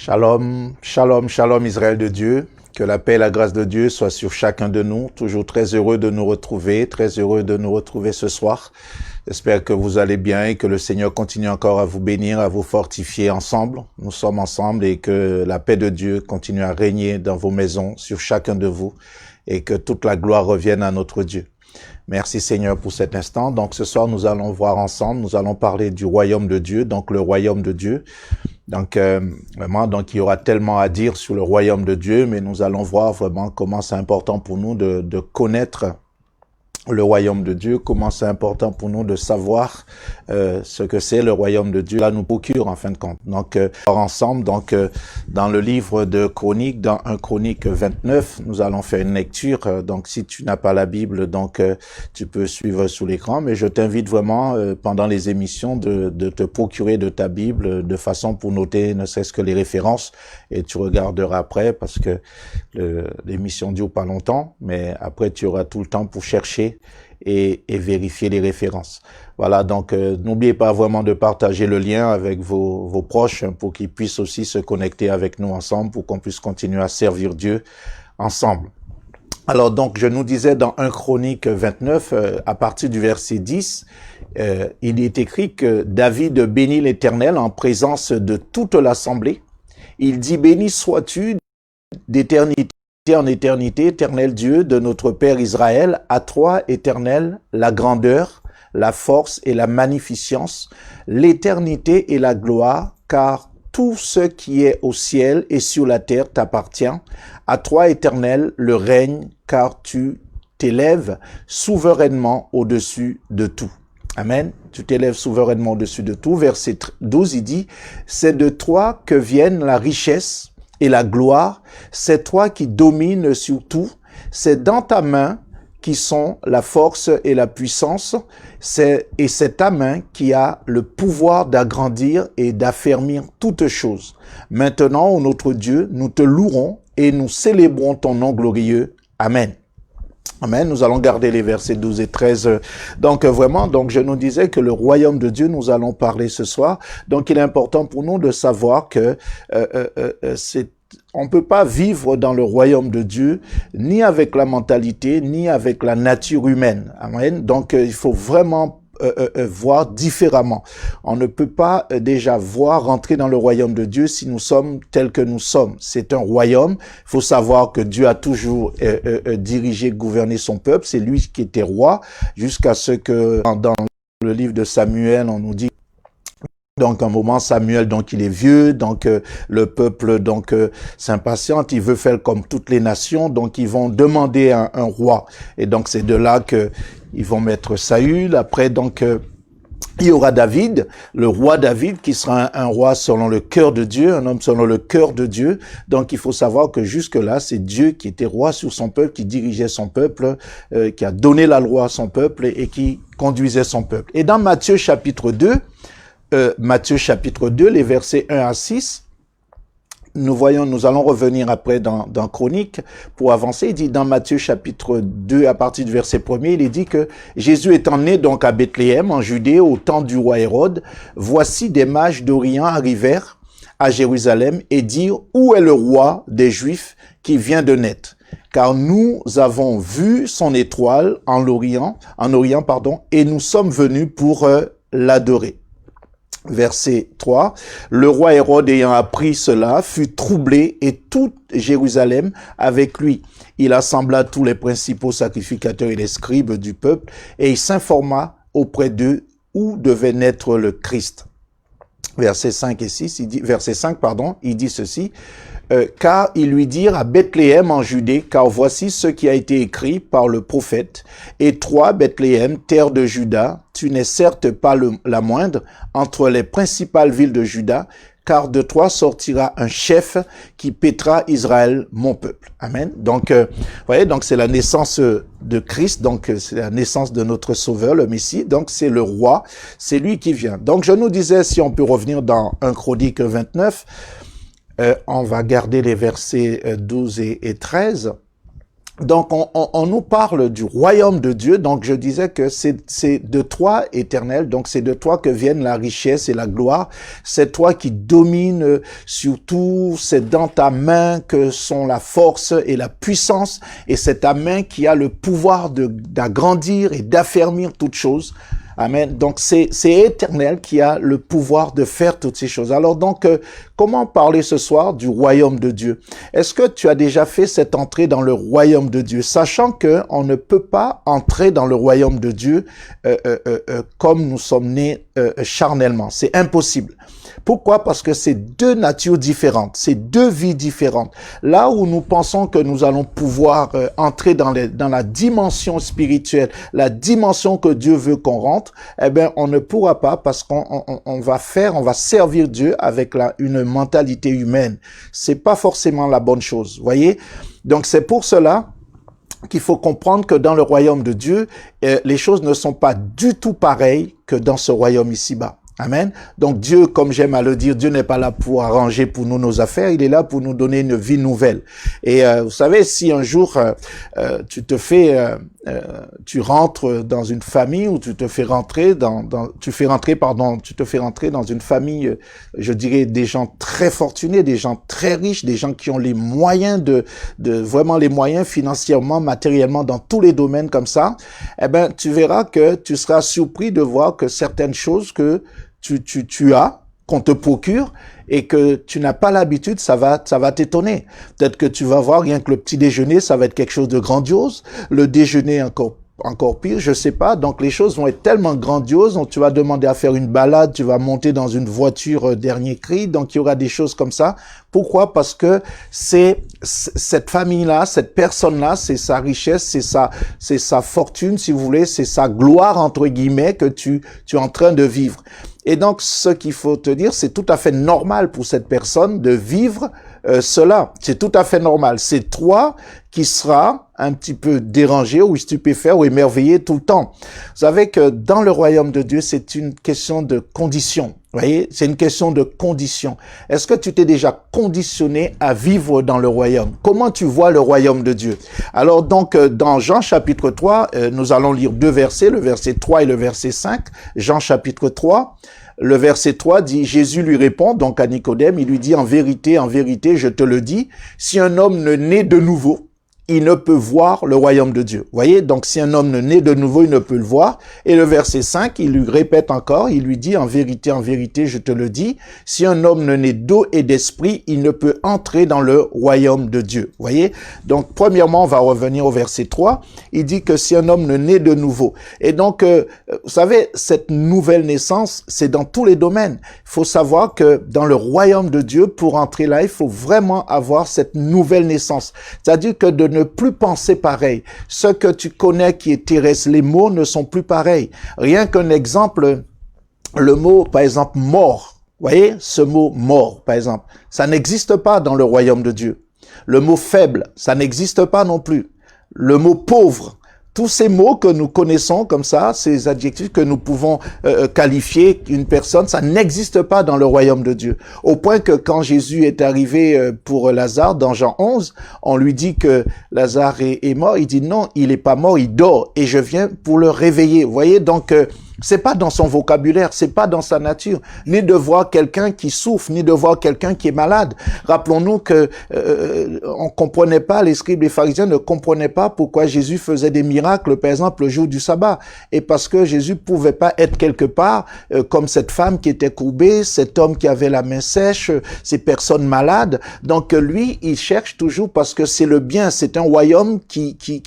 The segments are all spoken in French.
Shalom, shalom, shalom Israël de Dieu. Que la paix et la grâce de Dieu soient sur chacun de nous. Toujours très heureux de nous retrouver, ce soir. J'espère que vous allez bien et que le Seigneur continue encore à vous bénir, à vous fortifier ensemble. Nous sommes ensemble et que la paix de Dieu continue à régner dans vos maisons, sur chacun de vous, et que toute la gloire revienne à notre Dieu. Merci Seigneur pour cet instant. Donc ce soir, nous allons voir ensemble, nous allons parler du royaume de Dieu, donc le royaume de Dieu. Donc vraiment, donc il y aura tellement à dire sur le royaume de Dieu, mais nous allons voir vraiment comment c'est important pour nous de connaître le royaume de Dieu, comment c'est important pour nous de savoir ce que c'est le royaume de Dieu. Là, nous procure en fin de compte. Donc, ensemble, dans le livre de Chroniques, dans 1 Chronique 29, nous allons faire une lecture. Donc, si tu n'as pas la Bible, donc tu peux suivre sous l'écran. Mais je t'invite vraiment, pendant les émissions, de te procurer de ta Bible de façon pour noter ne serait-ce que les références. Et tu regarderas après parce que l'émission dure pas longtemps. Mais après, tu auras tout le temps pour chercher et vérifier les références. Voilà, donc n'oubliez pas vraiment de partager le lien avec vos proches pour qu'ils puissent aussi se connecter avec nous ensemble, pour qu'on puisse continuer à servir Dieu ensemble. Alors donc, je nous disais dans 1 Chronique 29, à partir du verset 10, il est écrit que David bénit l'Éternel en présence de toute l'assemblée. Il dit « Béni sois-tu d'éternité en éternité, éternel Dieu de notre Père Israël, à toi, éternel, la grandeur, la force et la magnificence, l'éternité et la gloire, car tout ce qui est au ciel et sur la terre t'appartient. À toi, éternel, le règne, car tu t'élèves souverainement au-dessus de tout. » Amen. Tu t'élèves souverainement au-dessus de tout. Verset 12, il dit, « C'est de toi que viennent la richesse et la gloire, c'est toi qui domines sur tout, c'est dans ta main qui sont la force et la puissance, c'est ta main qui a le pouvoir d'agrandir et d'affermir toutes choses. Maintenant, ô notre Dieu, nous te louerons et nous célébrons ton nom glorieux. Amen. » Amen. Nous allons garder les versets 12 et 13. Donc vraiment, donc je nous disais que le royaume de Dieu, nous allons parler ce soir. Donc il est important pour nous de savoir que on peut pas vivre dans le royaume de Dieu ni avec la mentalité ni avec la nature humaine. Amen. Donc il faut vraiment voir différemment. On ne peut pas déjà rentrer dans le royaume de Dieu si nous sommes tels que nous sommes. C'est un royaume. Il faut savoir que Dieu a toujours dirigé, gouverné son peuple. C'est lui qui était roi jusqu'à ce que dans le livre de Samuel, on nous dit donc, un moment, Samuel, donc, il est vieux, donc, le peuple, donc, s'impatiente, il veut faire comme toutes les nations, donc, ils vont demander un roi. Et donc, c'est de là que ils vont mettre Saül. Après, donc, il y aura David, le roi David, qui sera un roi selon le cœur de Dieu, un homme selon le cœur de Dieu. Donc, il faut savoir que jusque-là, c'est Dieu qui était roi sur son peuple, qui dirigeait son peuple, qui a donné la loi à son peuple et qui conduisait son peuple. Et dans Matthieu chapitre 2, les versets 1 à 6, nous allons revenir après dans Chronique pour avancer. Il dit dans Matthieu chapitre 2, à partir du verset 1er, il est dit que Jésus étant né donc à Bethléem, en Judée, au temps du roi Hérode, voici des mages d'Orient arrivèrent à Jérusalem et dirent, où est le roi des Juifs qui vient de naître? Car nous avons vu son étoile en Orient, et nous sommes venus pour l'adorer. Verset 3, le roi Hérode ayant appris cela fut troublé et toute Jérusalem avec lui. Il assembla tous les principaux sacrificateurs et les scribes du peuple et il s'informa auprès d'eux où devait naître le Christ. Verset 5 et 6, il dit ceci, car ils lui dirent à Bethléem en Judée, car voici ce qui a été écrit par le prophète. Et toi, Bethléem, terre de Juda, tu n'es certes pas la moindre entre les principales villes de Juda, car de toi sortira un chef qui paîtra Israël, mon peuple. Amen. Donc, voyez, donc c'est la naissance de Christ, donc c'est la naissance de notre Sauveur, le Messie. Donc c'est le roi, c'est lui qui vient. Donc je nous disais, si on peut revenir dans 1 Chronique 29, on va garder les versets 12 et 13. Donc, on nous parle du royaume de Dieu. Donc, je disais que c'est de toi, éternel. Donc, c'est de toi que viennent la richesse et la gloire. C'est toi qui domine sur tout. C'est dans ta main que sont la force et la puissance. Et c'est ta main qui a le pouvoir d'agrandir et d'affermir toutes choses. Amen. Donc, c'est éternel qui a le pouvoir de faire toutes ces choses. Alors, donc, comment parler ce soir du royaume de Dieu? Est-ce que tu as déjà fait cette entrée dans le royaume de Dieu, sachant que on ne peut pas entrer dans le royaume de Dieu comme nous sommes nés charnellement. C'est impossible. Pourquoi? Parce que c'est deux natures différentes, c'est deux vies différentes. Là où nous pensons que nous allons pouvoir entrer dans la dimension spirituelle, la dimension que Dieu veut qu'on rentre, eh bien, on ne pourra pas parce qu'on va servir Dieu avec une mentalité humaine. C'est pas forcément la bonne chose, voyez? Donc, c'est pour cela qu'il faut comprendre que dans le royaume de Dieu, les choses ne sont pas du tout pareilles que dans ce royaume ici-bas. Amen. Donc Dieu, comme j'aime à le dire, Dieu n'est pas là pour arranger pour nous nos affaires, il est là pour nous donner une vie nouvelle. Et vous savez, si un jour tu rentres dans une famille ou tu te fais rentrer dans une famille, je dirais des gens très fortunés, des gens très riches, des gens qui ont les moyens de vraiment les moyens financièrement, matériellement dans tous les domaines comme ça, eh ben tu verras que tu seras surpris de voir que certaines choses que tu as, qu'on te procure et que tu n'as pas l'habitude, ça va t'étonner. Peut-être que tu vas voir rien que le petit déjeuner, ça va être quelque chose de grandiose. Le déjeuner encore pire, je sais pas. Donc les choses vont être tellement grandioses, donc tu vas demander à faire une balade, tu vas monter dans une voiture dernier cri, donc il y aura des choses comme ça. Pourquoi? Parce que c'est cette famille-là, cette personne-là, c'est sa richesse, c'est sa fortune, si vous voulez, c'est sa gloire entre guillemets que tu es en train de vivre. Et donc, ce qu'il faut te dire, c'est tout à fait normal pour cette personne de vivre cela. C'est tout à fait normal. C'est toi qui seras un petit peu dérangé ou stupéfait ou émerveillé tout le temps. Vous savez que dans le royaume de Dieu, c'est une question de condition. Vous voyez, c'est une question de condition. Est-ce que tu t'es déjà conditionné à vivre dans le royaume? Comment tu vois le royaume de Dieu? Alors donc, dans Jean chapitre 3, nous allons lire deux versets, le verset 3 et le verset 5. Jean chapitre 3, le verset 3 dit, Jésus lui répond, donc à Nicodème, il lui dit, en vérité, je te le dis, si un homme ne naît de nouveau, il ne peut voir le royaume de Dieu. Vous voyez, donc si un homme ne naît de nouveau, il ne peut le voir. Et le verset 5, il lui répète encore, il lui dit, en vérité, je te le dis, si un homme ne naît d'eau et d'esprit, il ne peut entrer dans le royaume de Dieu. Vous voyez, donc premièrement, on va revenir au verset 3, il dit que si un homme ne naît de nouveau. Et donc, vous savez, cette nouvelle naissance, c'est dans tous les domaines. Il faut savoir que dans le royaume de Dieu, pour entrer là, il faut vraiment avoir cette nouvelle naissance. C'est-à-dire que de ne plus penser pareil. Ce que tu connais qui est terrestre, les mots ne sont plus pareils. Rien qu'un exemple, le mot, par exemple, mort. Vous voyez, ce mot mort, par exemple, ça n'existe pas dans le royaume de Dieu. Le mot faible, ça n'existe pas non plus. Le mot pauvre, tous ces mots que nous connaissons comme ça, ces adjectifs que nous pouvons qualifier une personne, ça n'existe pas dans le royaume de Dieu. Au point que quand Jésus est arrivé pour Lazare, dans Jean 11, on lui dit que Lazare est mort. Il dit non, il est pas mort, il dort et je viens pour le réveiller. Vous voyez, donc c'est pas dans son vocabulaire, c'est pas dans sa nature, ni de voir quelqu'un qui souffre, ni de voir quelqu'un qui est malade. Rappelons-nous que on comprenait pas, les scribes, les pharisiens ne comprenaient pas pourquoi Jésus faisait des miracles, par exemple le jour du sabbat, et parce que Jésus pouvait pas être quelque part comme cette femme qui était courbée, cet homme qui avait la main sèche, ces personnes malades. Donc lui, il cherche toujours parce que c'est le bien, c'est un royaume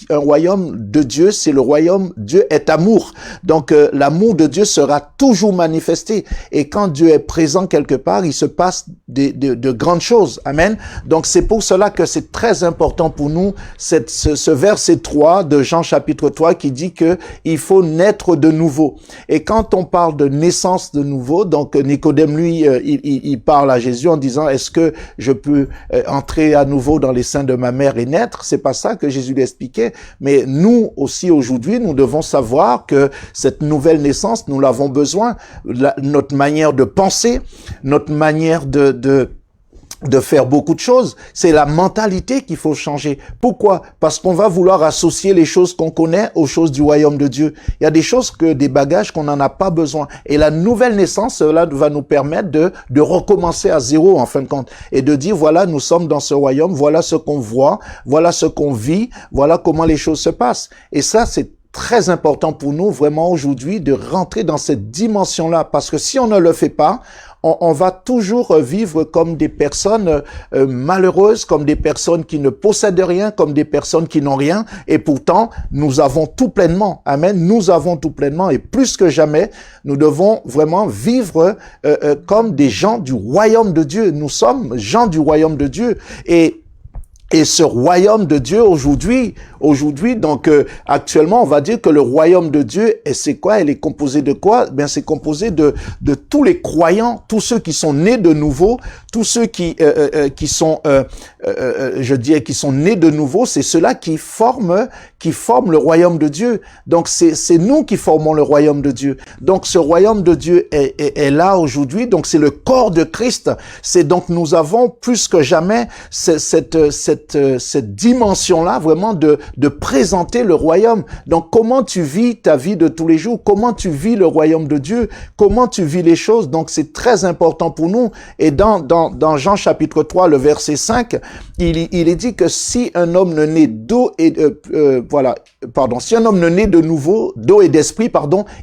un royaume de Dieu, c'est le royaume, Dieu est amour. Donc l'amour de Dieu sera toujours manifesté. Et quand Dieu est présent quelque part, il se passe de grandes choses. Amen. Donc c'est pour cela que c'est très important pour nous ce verset 3 de Jean chapitre 3 qui dit que il faut naître de nouveau. Et quand on parle de naissance de nouveau, donc Nicodème lui, il parle à Jésus en disant est-ce que je peux entrer à nouveau dans les seins de ma mère et naître? C'est pas ça que Jésus lui expliquait. Mais nous aussi aujourd'hui, nous devons savoir que cette nouvelle naissance, nous l'avons besoin. Notre manière de penser, notre manière de de faire beaucoup de choses. C'est la mentalité qu'il faut changer. Pourquoi? Parce qu'on va vouloir associer les choses qu'on connaît aux choses du royaume de Dieu. Il y a des choses des bagages qu'on n'en a pas besoin. Et la nouvelle naissance, cela va nous permettre de recommencer à zéro, en fin de compte. Et de dire, voilà, nous sommes dans ce royaume, voilà ce qu'on voit, voilà ce qu'on vit, voilà comment les choses se passent. Et ça, c'est très important pour nous, vraiment, aujourd'hui, de rentrer dans cette dimension-là. Parce que si on ne le fait pas, on va toujours vivre comme des personnes malheureuses, comme des personnes qui ne possèdent rien, comme des personnes qui n'ont rien. Et pourtant, nous avons tout pleinement. Amen. Nous avons tout pleinement. Et plus que jamais, nous devons vraiment vivre comme des gens du royaume de Dieu. Nous sommes gens du royaume de Dieu. Et ce royaume de Dieu aujourd'hui, donc actuellement, on va dire que le royaume de Dieu, et c'est quoi? Elle est composée de quoi? Ben c'est composé de tous les croyants, tous ceux qui sont nés de nouveau, tous ceux qui sont, je dirais, qui sont nés de nouveau. C'est ceux-là qui forment le royaume de Dieu. Donc c'est nous qui formons le royaume de Dieu. Donc ce royaume de Dieu est là aujourd'hui. Donc c'est le corps de Christ. C'est donc nous avons plus que jamais cette dimension-là, vraiment de présenter le royaume. Donc, comment tu vis ta vie de tous les jours? Comment tu vis le royaume de Dieu? Comment tu vis les choses? Donc, c'est très important pour nous. Et dans Jean chapitre 3, le verset 5, il est dit que si un homme ne naît si un homme ne naît de nouveau, d'eau et d'esprit,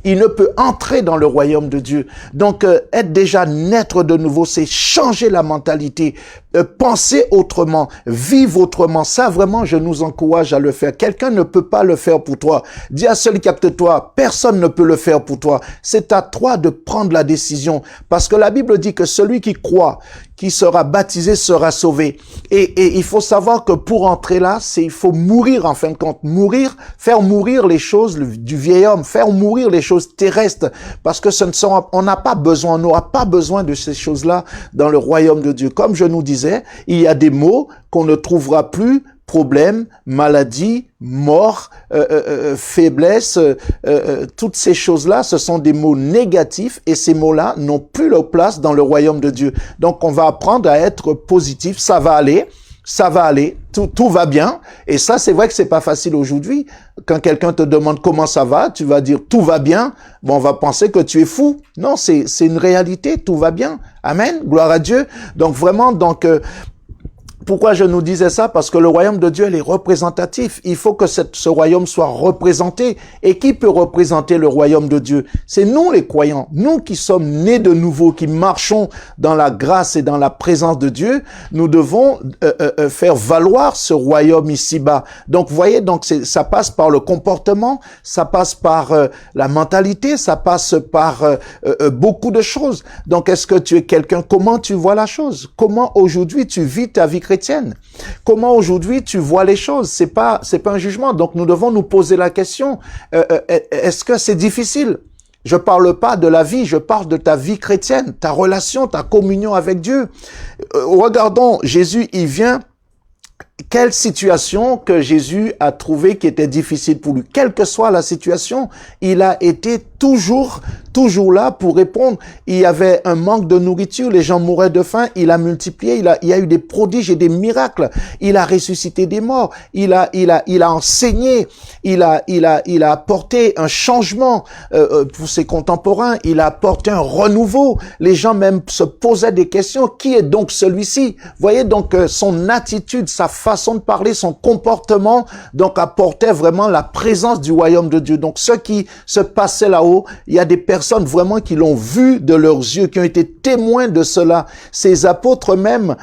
il ne peut entrer dans le royaume de Dieu. Donc, être déjà naître de nouveau, c'est changer la mentalité, penser autrement, vivre autrement. Ça, vraiment, je nous encourage à le faire. Quelqu'un ne peut pas le faire pour toi. Dis à celui qui capte toi, personne ne peut le faire pour toi. C'est à toi de prendre la décision. Parce que la Bible dit que celui qui croit, qui sera baptisé sera sauvé. Et il faut savoir que pour entrer là, il faut mourir en fin de compte. Mourir, faire mourir les choses du vieil homme, faire mourir les choses terrestres. Parce que on n'a pas besoin, on n'aura pas besoin de ces choses-là dans le royaume de Dieu. Comme je nous disais, il y a des mots qu'on ne trouvera plus: problème, maladie, mort, faiblesse, toutes ces choses-là, ce sont des mots négatifs et ces mots-là n'ont plus leur place dans le royaume de Dieu. Donc, on va apprendre à être positif. Ça va aller, tout va bien. Et ça, c'est vrai que c'est pas facile aujourd'hui. Quand quelqu'un te demande comment ça va, tu vas dire tout va bien. Bon, on va penser que tu es fou. Non, c'est une réalité, tout va bien. Amen, gloire à Dieu. Donc vraiment, pourquoi je nous disais ça? Parce que le royaume de Dieu, il est représentatif. Il faut que ce royaume soit représenté. Et qui peut représenter le royaume de Dieu? C'est nous les croyants. Nous qui sommes nés de nouveau, qui marchons dans la grâce et dans la présence de Dieu, nous devons faire valoir ce royaume ici-bas. Donc, vous voyez, ça passe par le comportement, ça passe par la mentalité, ça passe par beaucoup de choses. Donc, est-ce que tu es quelqu'un? Comment tu vois la chose? Comment aujourd'hui tu vis ta vie chrétienne? Comment aujourd'hui tu vois les choses? C'est pas un jugement. Donc nous devons nous poser la question, est-ce que c'est difficile? Je parle pas de la vie, je parle de ta vie chrétienne, ta relation, ta communion avec Dieu. Regardons, Jésus, il vient. Quelle situation que Jésus a trouvé qui était difficile pour lui? Quelle que soit la situation, il a été toujours là pour répondre. Il y avait un manque de nourriture, les gens mouraient de faim, il a multiplié, il y a eu des prodiges et des miracles. Il a ressuscité des morts, il a enseigné, il a apporté un changement pour ses contemporains, il a apporté un renouveau. Les gens même se posaient des questions, qui est donc celui-ci? Voyez donc son attitude, sa façon de parler, son comportement, donc apportait vraiment la présence du royaume de Dieu. Donc ce qui se passait là-haut, il y a des personnes vraiment qui l'ont vu de leurs yeux, qui ont été témoins de cela. Ces apôtres même,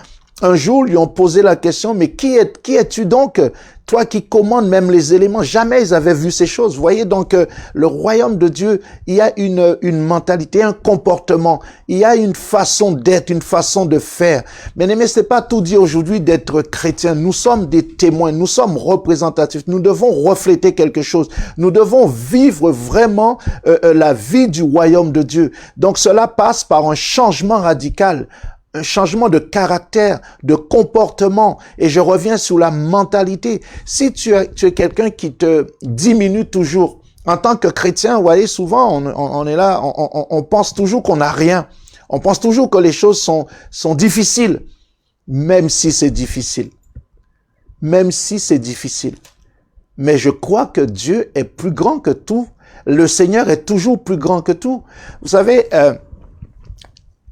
un jour, lui ont posé la question, mais qui es-tu donc, toi qui commandes même les éléments? Jamais ils avaient vu ces choses. Vous voyez donc, le royaume de Dieu, il y a une mentalité, un comportement, il y a une façon d'être, une façon de faire. Mais c'est pas tout dit aujourd'hui d'être chrétien. Nous sommes des témoins, nous sommes représentatifs, nous devons refléter quelque chose. Nous devons vivre vraiment la vie du royaume de Dieu. Donc cela passe par un changement radical, un changement de caractère, de comportement. Et je reviens sur la mentalité. Si tu es quelqu'un qui te diminue toujours, en tant que chrétien, vous voyez, souvent, on est là, on pense toujours qu'on n'a rien. On pense toujours que les choses sont difficiles. même si c'est difficile. Même si c'est difficile. Mais je crois que Dieu est plus grand que tout. Le Seigneur est toujours plus grand que tout. Vous savez,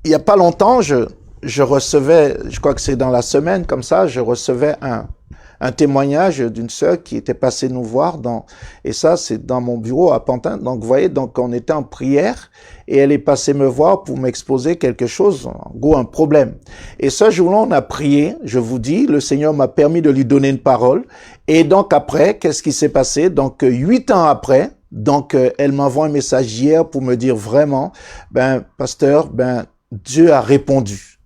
il y a pas longtemps, je recevais, je crois que c'est dans la semaine comme ça, je recevais un témoignage d'une sœur qui était passée nous voir et ça c'est dans mon bureau à Pantin. Donc vous voyez, donc on était en prière et elle est passée me voir pour m'exposer quelque chose, en gros un problème. Et ce jour-là on a prié, je vous dis, le Seigneur m'a permis de lui donner une parole. Et donc après, qu'est-ce qui s'est passé? Donc 8 ans après, elle m'envoie un message hier pour me dire vraiment, pasteur, Dieu a répondu.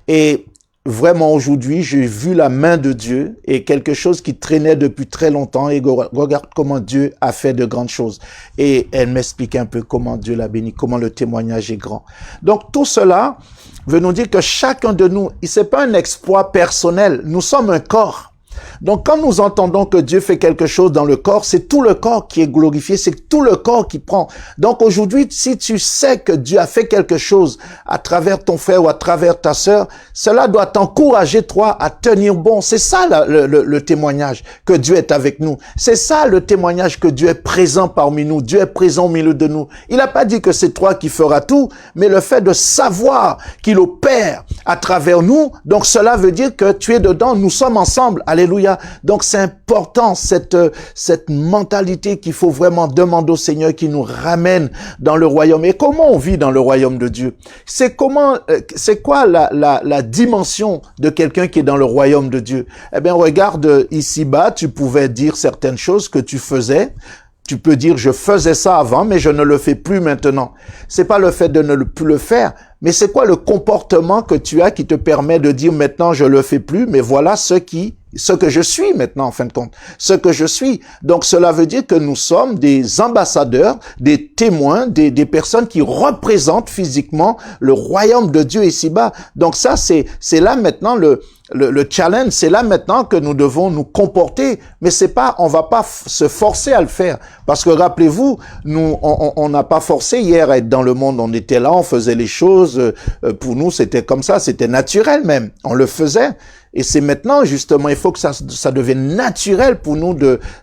Et vraiment aujourd'hui, j'ai vu la main de Dieu et quelque chose qui traînait depuis très longtemps et regarde comment Dieu a fait de grandes choses. Et elle m'explique un peu comment Dieu l'a béni, comment le témoignage est grand. Donc tout cela veut nous dire que chacun de nous, c'est pas un exploit personnel, nous sommes un corps. Donc, quand nous entendons que Dieu fait quelque chose dans le corps, c'est tout le corps qui est glorifié, c'est tout le corps qui prend. Donc, aujourd'hui, si tu sais que Dieu a fait quelque chose à travers ton frère ou à travers ta sœur, cela doit t'encourager, toi, à tenir bon. C'est ça le témoignage, que Dieu est avec nous. C'est ça le témoignage que Dieu est présent parmi nous. Dieu est présent au milieu de nous. Il n'a pas dit que c'est toi qui feras tout, mais le fait de savoir qu'il opère à travers nous, donc cela veut dire que tu es dedans, nous sommes ensemble. Alléluia. Donc c'est important cette mentalité qu'il faut vraiment demander au Seigneur qui nous ramène dans le royaume. Et comment on vit dans le royaume de Dieu? C'est quoi la dimension de quelqu'un qui est dans le royaume de Dieu? Eh bien, regarde ici-bas, tu pouvais dire certaines choses que tu faisais. Tu peux dire, je faisais ça avant, mais je ne le fais plus maintenant. C'est pas le fait de ne plus le faire, mais c'est quoi le comportement que tu as qui te permet de dire maintenant je le fais plus, mais voilà ce que je suis maintenant en fin de compte, ce que je suis. Donc cela veut dire que nous sommes des ambassadeurs, des témoins, des personnes qui représentent physiquement le royaume de Dieu ici-bas. Donc ça c'est là maintenant le challenge, c'est là maintenant que nous devons nous comporter, mais c'est pas, on va pas se forcer à le faire, parce que rappelez-vous, nous, on n'a pas forcé hier à être dans le monde, on était là, on faisait les choses, pour nous c'était comme ça, c'était naturel même, on le faisait, et c'est maintenant justement, il faut que ça devienne naturel pour nous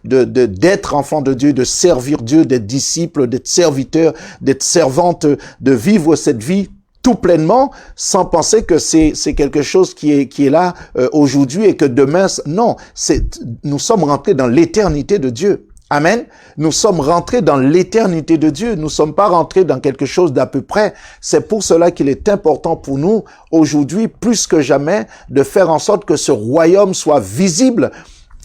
d'être enfants de Dieu, de servir Dieu, d'être disciples, d'être serviteurs, d'être servantes, de vivre cette vie tout pleinement, sans penser que c'est quelque chose qui est là aujourd'hui et que demain, non, nous sommes rentrés dans l'éternité de Dieu. Amen. Nous sommes rentrés dans l'éternité de Dieu. Nous ne sommes pas rentrés dans quelque chose d'à peu près. C'est pour cela qu'il est important pour nous, aujourd'hui, plus que jamais, de faire en sorte que ce royaume soit visible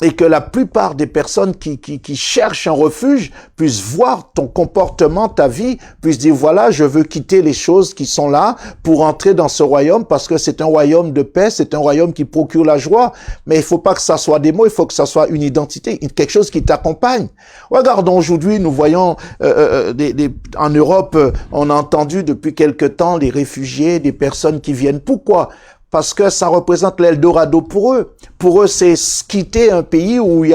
et que la plupart des personnes qui cherchent un refuge puissent voir ton comportement, ta vie, puissent dire voilà, je veux quitter les choses qui sont là pour entrer dans ce royaume parce que c'est un royaume de paix, c'est un royaume qui procure la joie. Mais il faut pas que ça soit des mots, il faut que ça soit une identité, quelque chose qui t'accompagne. Regardons aujourd'hui, nous voyons en Europe, on a entendu depuis quelque temps les réfugiés, des personnes qui viennent. Pourquoi? Parce que ça représente l'Eldorado pour eux. Pour eux, c'est quitter un pays où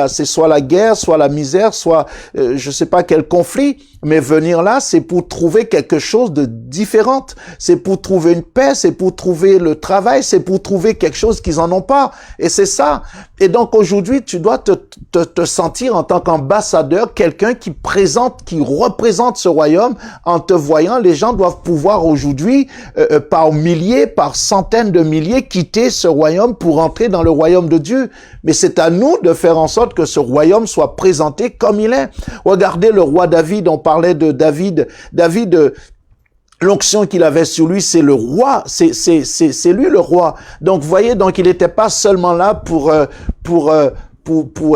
c'est soit la guerre, soit la misère, soit je sais pas quel conflit. Mais venir là, c'est pour trouver quelque chose de différent. C'est pour trouver une paix, c'est pour trouver le travail, c'est pour trouver quelque chose qu'ils en ont pas. Et c'est ça. Et donc aujourd'hui, tu dois te sentir en tant qu'ambassadeur, quelqu'un qui représente ce royaume. En te voyant, les gens doivent pouvoir aujourd'hui, par milliers, par centaines de milliers, quitter ce royaume pour entrer dans le royaume de Dieu. Mais c'est à nous de faire en sorte que ce royaume soit présenté comme il est. Regardez le roi David, on parlait de David. David, l'onction qu'il avait sur lui, c'est le roi, c'est lui le roi. Donc, vous voyez, donc il n'était pas seulement là pour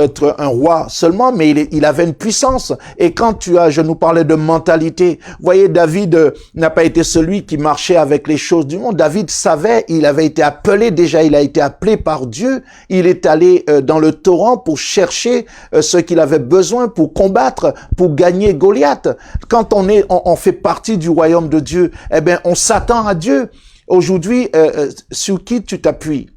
être un roi seulement, mais il avait une puissance. Et quand je nous parlais de mentalité, vous voyez, David n'a pas été celui qui marchait avec les choses du monde. David savait, il avait été appelé déjà, il a été appelé par Dieu. Il est allé dans le torrent pour chercher ce qu'il avait besoin pour combattre, pour gagner Goliath. Quand on fait partie du royaume de Dieu, eh bien, on s'attend à Dieu. Aujourd'hui, sur qui tu t'appuies?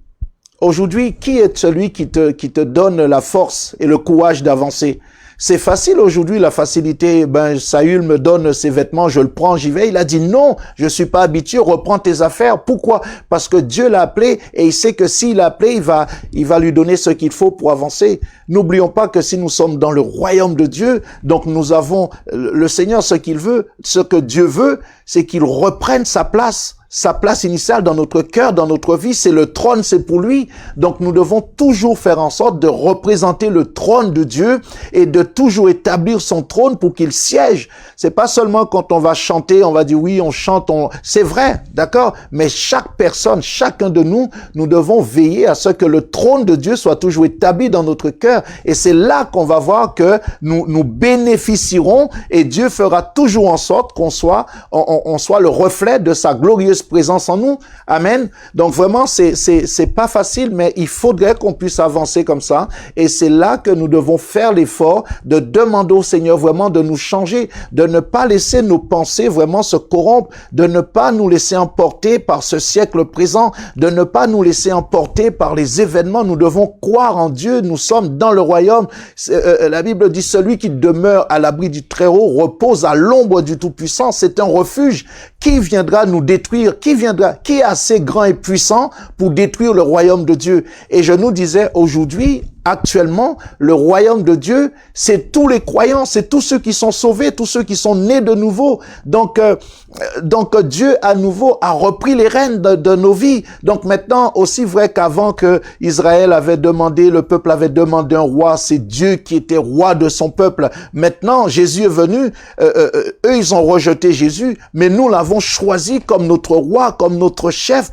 Aujourd'hui, qui est celui qui te donne la force et le courage d'avancer? C'est facile aujourd'hui, la facilité. Saül me donne ses vêtements, je le prends, j'y vais. Il a dit non, je suis pas habitué, reprends tes affaires. Pourquoi? Parce que Dieu l'a appelé et il sait que s'il l'a appelé, il va lui donner ce qu'il faut pour avancer. N'oublions pas que si nous sommes dans le royaume de Dieu, donc nous avons le Seigneur, ce qu'il veut, ce que Dieu veut, c'est qu'il reprenne sa place initiale dans notre cœur, dans notre vie. C'est le trône, c'est pour lui. Donc nous devons toujours faire en sorte de représenter le trône de Dieu et de toujours établir son trône pour qu'il siège. C'est pas seulement quand on va chanter, on va dire oui, on chante, c'est vrai, d'accord? Mais chaque personne, chacun de nous, nous devons veiller à ce que le trône de Dieu soit toujours établi dans notre cœur. Et c'est là qu'on va voir que nous bénéficierons et Dieu fera toujours en sorte qu'on soit le reflet de sa glorieuse présence en nous. Amen. Donc vraiment, c'est pas facile, mais il faudrait qu'on puisse avancer comme ça. Et c'est là que nous devons faire l'effort de demander au Seigneur vraiment de nous changer, de ne pas laisser nos pensées vraiment se corrompre, de ne pas nous laisser emporter par ce siècle présent, de ne pas nous laisser emporter par les événements. Nous devons croire en Dieu. Nous sommes dans le royaume. La Bible dit celui qui demeure à l'abri du Très-Haut repose à l'ombre du Tout-Puissant. C'est un refuge. Qui viendra nous détruire? Qui est assez grand et puissant pour détruire le royaume de Dieu? Et je nous disais aujourd'hui, actuellement, le royaume de Dieu, c'est tous les croyants, c'est tous ceux qui sont sauvés, tous ceux qui sont nés de nouveau. Donc Dieu à nouveau a repris les rênes de nos vies. Donc maintenant, aussi vrai qu'avant que Israël avait demandé, le peuple avait demandé un roi, c'est Dieu qui était roi de son peuple. Maintenant, Jésus est venu, eux ils ont rejeté Jésus, mais nous l'avons choisi comme notre roi, comme notre chef,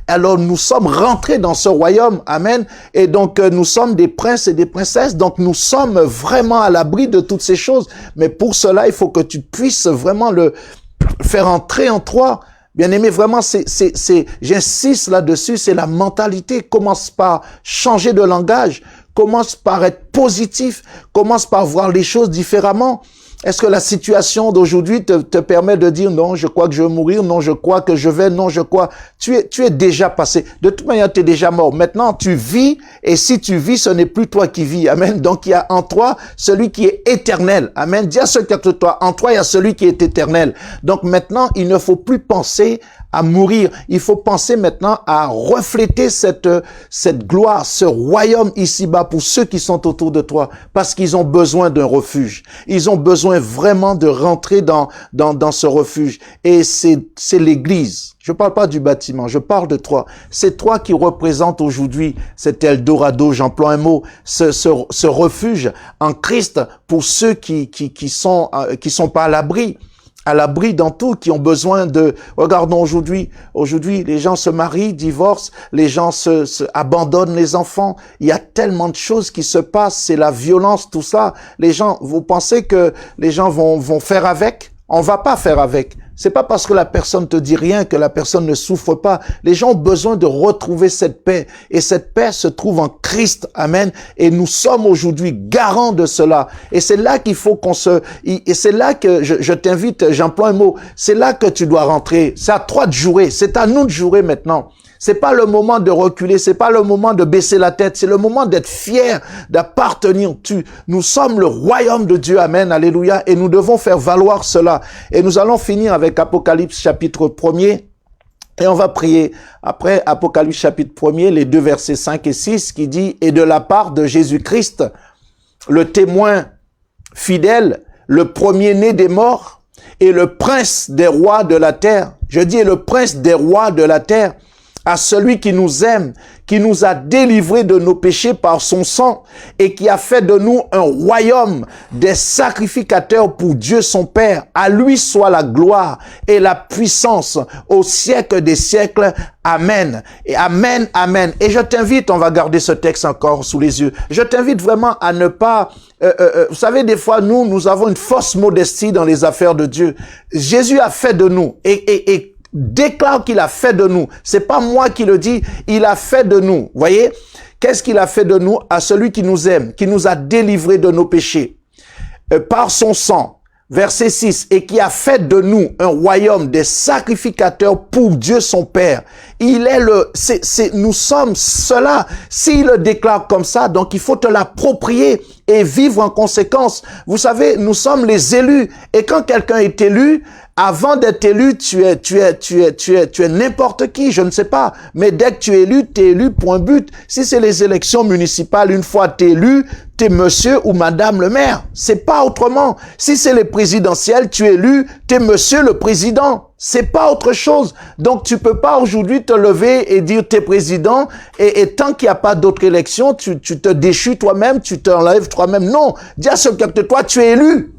alors nous sommes rentrés dans ce royaume. Amen. Et donc nous sommes des princes et des princesses, donc nous sommes vraiment à l'abri de toutes ces choses. Mais pour cela, il faut que tu puisses vraiment le faire entrer en toi. Bien aimé, vraiment, j'insiste là-dessus, c'est la mentalité. Commence par changer de langage, commence par être positif, commence par voir les choses différemment. Est-ce que la situation d'aujourd'hui te permet de dire non, je crois que je vais mourir, non, je crois que je vais, non, je crois. Tu es déjà passé. De toute manière, tu es déjà mort. Maintenant, tu vis et si tu vis, ce n'est plus toi qui vis. Amen. Donc, il y a en toi celui qui est éternel. Amen. Dis à ceux qui sont de toi, en toi, il y a celui qui est éternel. Donc, maintenant, il ne faut plus penser à mourir. Il faut penser maintenant à refléter cette gloire, ce royaume ici-bas pour ceux qui sont autour de toi parce qu'ils ont besoin d'un refuge. Ils ont besoin vraiment de rentrer dans ce refuge. Et c'est l'église. Je parle pas du bâtiment, je parle de toi. C'est toi qui représente aujourd'hui cet Eldorado, j'emploie un mot, ce refuge en Christ pour ceux qui sont pas à l'abri dans tout, qui ont besoin de... Regardons aujourd'hui, les gens se marient, divorcent, les gens se abandonnent les enfants. Il y a tellement de choses qui se passent, c'est la violence, tout ça. Les gens, vous pensez que les gens vont faire avec? On va pas faire avec. C'est pas parce que la personne te dit rien que la personne ne souffre pas. Les gens ont besoin de retrouver cette paix. Et cette paix se trouve en Christ. Amen. Et nous sommes aujourd'hui garants de cela. Et c'est là qu'il faut et c'est là que je t'invite, j'emploie un mot. C'est là que tu dois rentrer. C'est à toi de jouer. C'est à nous de jouer maintenant. C'est pas le moment de reculer, c'est pas le moment de baisser la tête, c'est le moment d'être fier, d'appartenir. Nous sommes le royaume de Dieu, amen, alléluia, et nous devons faire valoir cela. Et nous allons finir avec Apocalypse chapitre 1er, et on va prier après Apocalypse chapitre 1er, les 2 versets 5 et 6, qui dit « Et de la part de Jésus-Christ, le témoin fidèle, le premier-né des morts, et le prince des rois de la terre. » Je dis « le prince des rois de la terre » à celui qui nous aime, qui nous a délivrés de nos péchés par son sang et qui a fait de nous un royaume des sacrificateurs pour Dieu son Père. À lui soit la gloire et la puissance au siècle des siècles. Amen. Et amen, amen. Et je t'invite, on va garder ce texte encore sous les yeux. Je t'invite vraiment à ne pas... vous savez, des fois, nous avons une fausse modestie dans les affaires de Dieu. Jésus a fait de nous et déclare qu'il a fait de nous. C'est pas moi qui le dis, il a fait de nous. Voyez? Qu'est-ce qu'il a fait de nous? À celui qui nous aime, qui nous a délivrés de nos péchés. Par son sang. Verset 6, et qui a fait de nous un royaume des sacrificateurs pour Dieu son Père. Il est nous sommes cela. S'il le déclare comme ça, donc il faut te l'approprier et vivre en conséquence. Vous savez, nous sommes les élus. Et quand quelqu'un est élu, avant d'être élu, tu es n'importe qui, je ne sais pas. Mais dès que tu es élu, point but. Si c'est les élections municipales, une fois tu es élu, tu es monsieur ou madame le maire. C'est pas autrement. Si c'est les présidentielles, tu es élu, tu es monsieur le président. C'est pas autre chose. Donc, tu peux pas aujourd'hui te lever et dire t'es président et tant qu'il n'y a pas d'autre élection, tu te déchues toi-même, tu t'enlèves toi-même. Non. Dis à ceux qui de toi, tu es élu.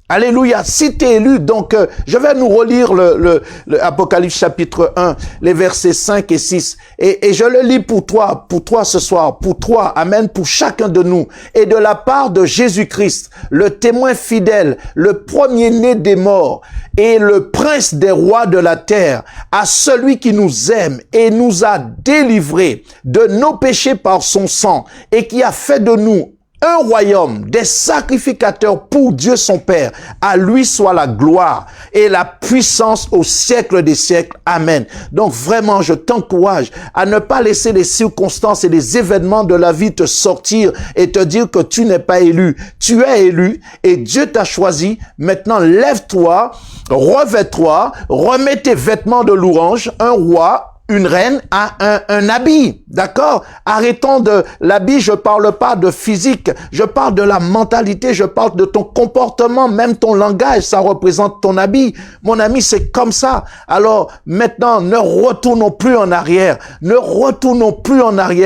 Alléluia, si tu es élu, donc je vais nous relire le Apocalypse chapitre 1, les versets 5 et 6. Et je le lis pour toi ce soir, pour toi, amen, pour chacun de nous. Et de la part de Jésus-Christ, le témoin fidèle, le premier-né des morts et le prince des rois de la terre, à celui qui nous aime et nous a délivrés de nos péchés par son sang et qui a fait de nous un royaume des sacrificateurs pour Dieu son Père. À lui soit la gloire et la puissance au siècle des siècles. Amen. Donc vraiment, je t'encourage à ne pas laisser les circonstances et les événements de la vie te sortir et te dire que tu n'es pas élu. Tu es élu et Dieu t'a choisi. Maintenant, lève-toi, revêt-toi, remets tes vêtements de louange, un roi, une reine a un habit, d'accord? Arrêtons de l'habit, je parle pas de physique, je parle de la mentalité, je parle de ton comportement, même ton langage, ça représente ton habit. Mon ami, c'est comme ça. Alors maintenant, ne retournons plus en arrière,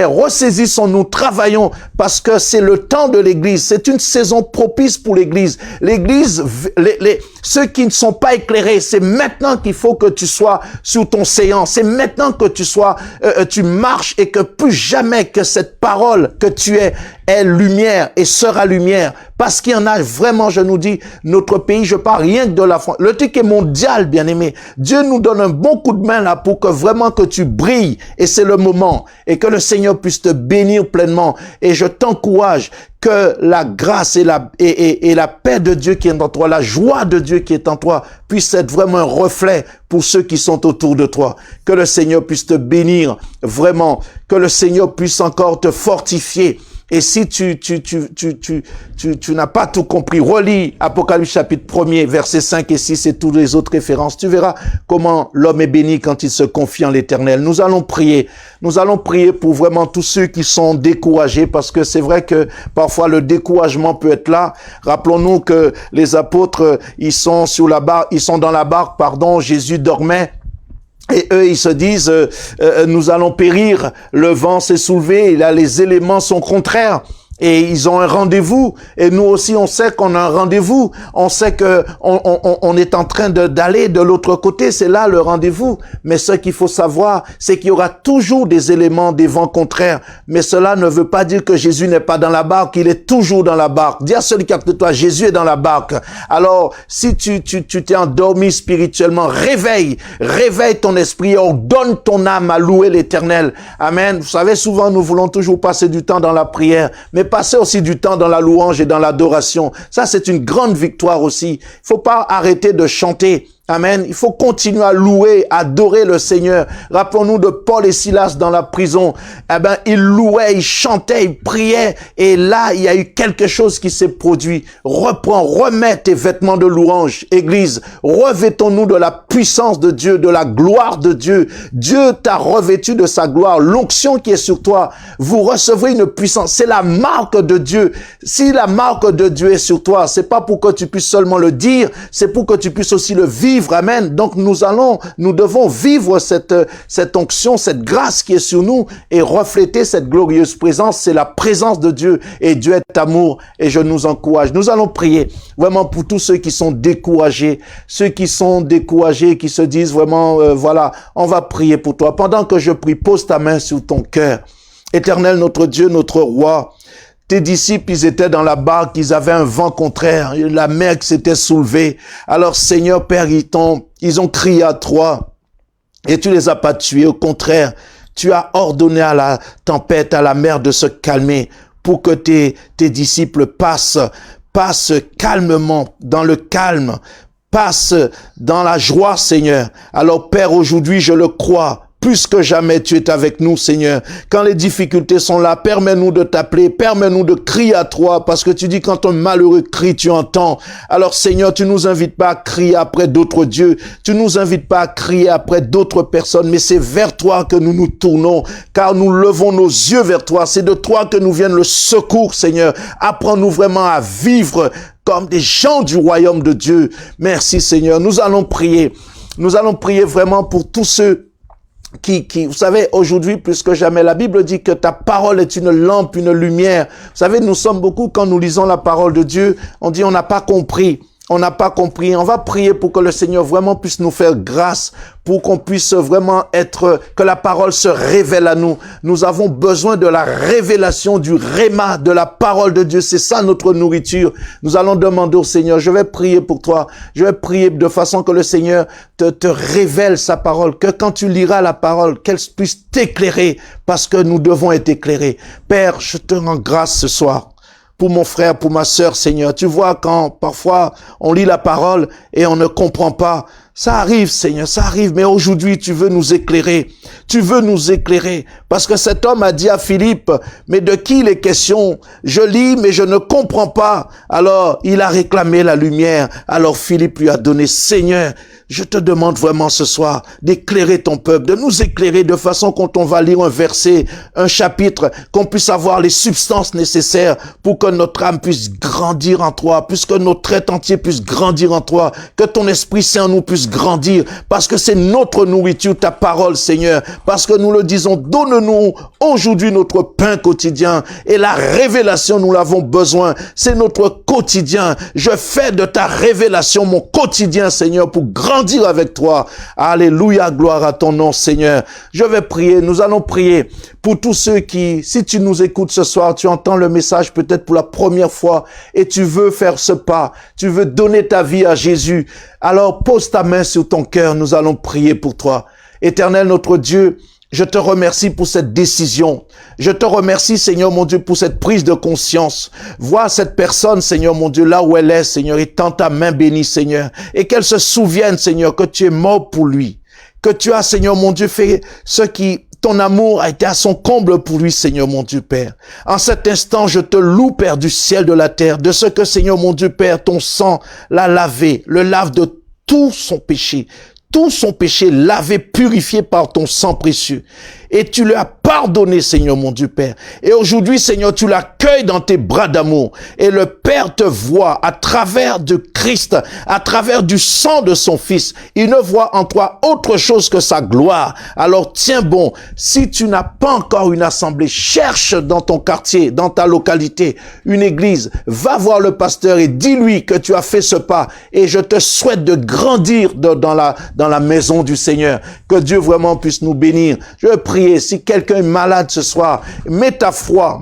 ressaisissons-nous, travaillons, parce que c'est le temps de l'Église, c'est une saison propice pour l'Église. L'Église, ceux qui ne sont pas éclairés, c'est maintenant qu'il faut que tu sois sur ton séant, c'est maintenant que tu marches et que plus jamais que cette parole que tu es lumière et sera lumière. Parce qu'il y en a vraiment, je nous dis, notre pays, je parle rien que de la France. Le truc est mondial, bien aimé. Dieu nous donne un bon coup de main là pour que vraiment que tu brilles. Et c'est le moment. Et que le Seigneur puisse te bénir pleinement. Et je t'encourage que la grâce et la paix de Dieu qui est en toi, la joie de Dieu qui est en toi, puisse être vraiment un reflet pour ceux qui sont autour de toi. Que le Seigneur puisse te bénir vraiment. Que le Seigneur puisse encore te fortifier. Et si tu n'as pas tout compris, relis Apocalypse chapitre 1er, versets 5 et 6 et toutes les autres références. Tu verras comment l'homme est béni quand il se confie en l'Éternel. Nous allons prier. Nous allons prier pour vraiment tous ceux qui sont découragés parce que c'est vrai que parfois le découragement peut être là. Rappelons-nous que les apôtres, ils sont dans la barque, Jésus dormait. Et eux, ils se disent, nous allons périr, le vent s'est soulevé, là, les éléments sont contraires. Et ils ont un rendez-vous. Et nous aussi, on sait qu'on a un rendez-vous. On sait que on est en train d'aller de l'autre côté. C'est là le rendez-vous. Mais ce qu'il faut savoir, c'est qu'il y aura toujours des éléments, des vents contraires. Mais cela ne veut pas dire que Jésus n'est pas dans la barque. Il est toujours dans la barque. Dis à celui qui est à côté de toi, Jésus est dans la barque. Alors, si tu t'es endormi spirituellement, réveille ton esprit, ordonne ton âme à louer l'Éternel. Amen. Vous savez, souvent, nous voulons toujours passer du temps dans la prière. Mais passer aussi du temps dans la louange et dans l'adoration. Ça, c'est une grande victoire aussi. Il faut pas arrêter de chanter. Amen. Il faut continuer à louer, adorer le Seigneur. Rappelons-nous de Paul et Silas dans la prison. Ils louaient, ils chantaient, ils priaient. Et là, il y a eu quelque chose qui s'est produit. Remets tes vêtements de louange, Église. Revêtons-nous de la puissance de Dieu, de la gloire de Dieu. Dieu t'a revêtu de sa gloire. L'onction qui est sur toi, vous recevrez une puissance. C'est la marque de Dieu. Si la marque de Dieu est sur toi, c'est pas pour que tu puisses seulement le dire, c'est pour que tu puisses aussi le vivre. Amen. Donc nous devons vivre cette onction, cette grâce qui est sur nous et refléter cette glorieuse présence. C'est la présence de Dieu et Dieu est amour et je nous encourage. Nous allons prier vraiment pour tous ceux qui sont découragés, qui se disent vraiment, voilà, on va prier pour toi. Pendant que je prie, pose ta main sur ton cœur. Éternel, notre Dieu, notre roi, tes disciples, ils étaient dans la barque, ils avaient un vent contraire, la mer qui s'était soulevée. Alors, Seigneur, Père, ils ont crié à toi et tu les as pas tués. Au contraire, tu as ordonné à la tempête, à la mer de se calmer pour que tes disciples passent passe calmement, dans le calme, passe dans la joie, Seigneur. Alors, Père, aujourd'hui, je le crois, plus que jamais, tu es avec nous, Seigneur. Quand les difficultés sont là, permets-nous de t'appeler, permets-nous de crier à toi, parce que tu dis quand un malheureux crie, tu entends. Alors, Seigneur, tu nous invites pas à crier après d'autres dieux, tu nous invites pas à crier après d'autres personnes, mais c'est vers toi que nous nous tournons, car nous levons nos yeux vers toi. C'est de toi que nous vient le secours, Seigneur. Apprends-nous vraiment à vivre comme des gens du royaume de Dieu. Merci, Seigneur. Nous allons prier. Nous allons prier vraiment pour tous ceux qui, vous savez, aujourd'hui, plus que jamais, la Bible dit que ta parole est une lampe, une lumière. Vous savez, nous sommes beaucoup, quand nous lisons la parole de Dieu, on dit on n'a pas compris. On n'a pas compris. On va prier pour que le Seigneur vraiment puisse nous faire grâce, pour qu'on puisse vraiment que la parole se révèle à nous. Nous avons besoin de la révélation du réma, de la parole de Dieu. C'est ça notre nourriture. Nous allons demander au Seigneur, je vais prier pour toi. Je vais prier de façon que le Seigneur te révèle sa parole, que quand tu liras la parole, qu'elle puisse t'éclairer, parce que nous devons être éclairés. Père, je te rends grâce ce soir pour mon frère, pour ma sœur, Seigneur. Tu vois, quand parfois on lit la parole et on ne comprend pas, ça arrive, Seigneur, ça arrive, mais aujourd'hui, tu veux nous éclairer. Tu veux nous éclairer. Parce que cet homme a dit à Philippe, mais de qui il est question? Je lis, mais je ne comprends pas. Alors, il a réclamé la lumière. Alors, Philippe lui a donné, Seigneur, je te demande vraiment ce soir d'éclairer ton peuple, de nous éclairer de façon quand on va lire un verset, un chapitre, qu'on puisse avoir les substances nécessaires pour que notre âme puisse grandir en toi, puisque notre être entier puisse grandir en toi, que ton Esprit Saint en nous puisse grandir, parce que c'est notre nourriture, ta parole, Seigneur, parce que nous le disons, donne-nous aujourd'hui notre pain quotidien, et la révélation, nous l'avons besoin, c'est notre quotidien. Je fais de ta révélation mon quotidien, Seigneur, pour grandir avec toi. Alléluia, gloire à ton nom, Seigneur. Je vais prier, nous allons prier pour tous ceux qui, si tu nous écoutes ce soir, tu entends le message peut-être pour la première fois et tu veux faire ce pas, tu veux donner ta vie à Jésus, alors pose ta main sur ton cœur, nous allons prier pour toi. Éternel notre Dieu, je te remercie pour cette décision. Je te remercie, Seigneur mon Dieu, pour cette prise de conscience. Vois cette personne, Seigneur mon Dieu, là où elle est, Seigneur, et tends ta main bénie, Seigneur. Et qu'elle se souvienne, Seigneur, que tu es mort pour lui. Que tu as, Seigneur mon Dieu, fait ton amour a été à son comble pour lui, Seigneur mon Dieu Père. En cet instant, je te loue, Père, du ciel, de la terre, de ce que, Seigneur mon Dieu Père, ton sang l'a lavé, le lave de tout son péché. Tout son péché lavé, purifié par ton sang précieux. Et tu lui as pardonné, Seigneur mon Dieu Père. Et aujourd'hui, Seigneur, tu l'accueilles dans tes bras d'amour. Et le Père te voit à travers de Christ, à travers du sang de son Fils. Il ne voit en toi autre chose que sa gloire. Alors tiens bon, si tu n'as pas encore une assemblée, cherche dans ton quartier, dans ta localité, une église. Va voir le pasteur et dis-lui que tu as fait ce pas. Et je te souhaite de grandir dans la maison du Seigneur. Que Dieu vraiment puisse nous bénir. Je prie. Si quelqu'un est malade ce soir, mets ta foi,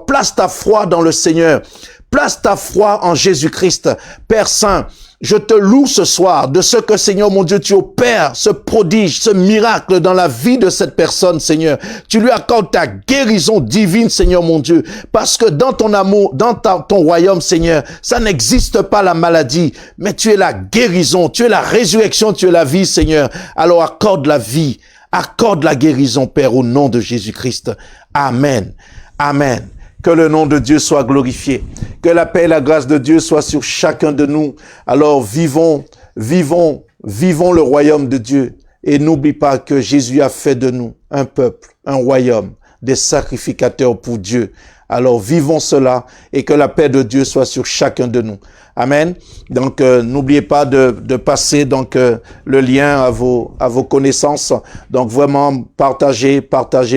place ta foi dans le Seigneur, place ta foi en Jésus-Christ. Père Saint, je te loue ce soir de ce que, Seigneur mon Dieu, tu opères, ce prodige, ce miracle dans la vie de cette personne, Seigneur. Tu lui accordes ta guérison divine, Seigneur mon Dieu, parce que dans ton amour, dans ton royaume, Seigneur, ça n'existe pas la maladie, mais tu es la guérison, tu es la résurrection, tu es la vie, Seigneur. Alors accorde la vie. Accorde la guérison, Père, au nom de Jésus-Christ. Amen. Amen. Que le nom de Dieu soit glorifié. Que la paix et la grâce de Dieu soient sur chacun de nous. Alors vivons le royaume de Dieu. Et n'oublie pas que Jésus a fait de nous un peuple, un royaume, des sacrificateurs pour Dieu. Alors vivons cela et que la paix de Dieu soit sur chacun de nous. Amen. Donc n'oubliez pas de passer le lien à vos connaissances. Donc vraiment partagez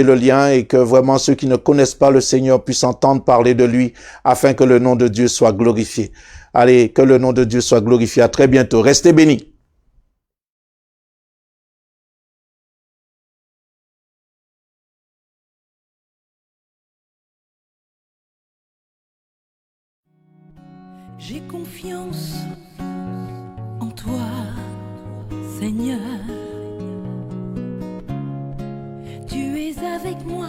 le lien et que vraiment ceux qui ne connaissent pas le Seigneur puissent entendre parler de lui afin que le nom de Dieu soit glorifié. Allez, que le nom de Dieu soit glorifié. À très bientôt. Restez bénis. J'ai confiance en toi, Seigneur. Tu es avec moi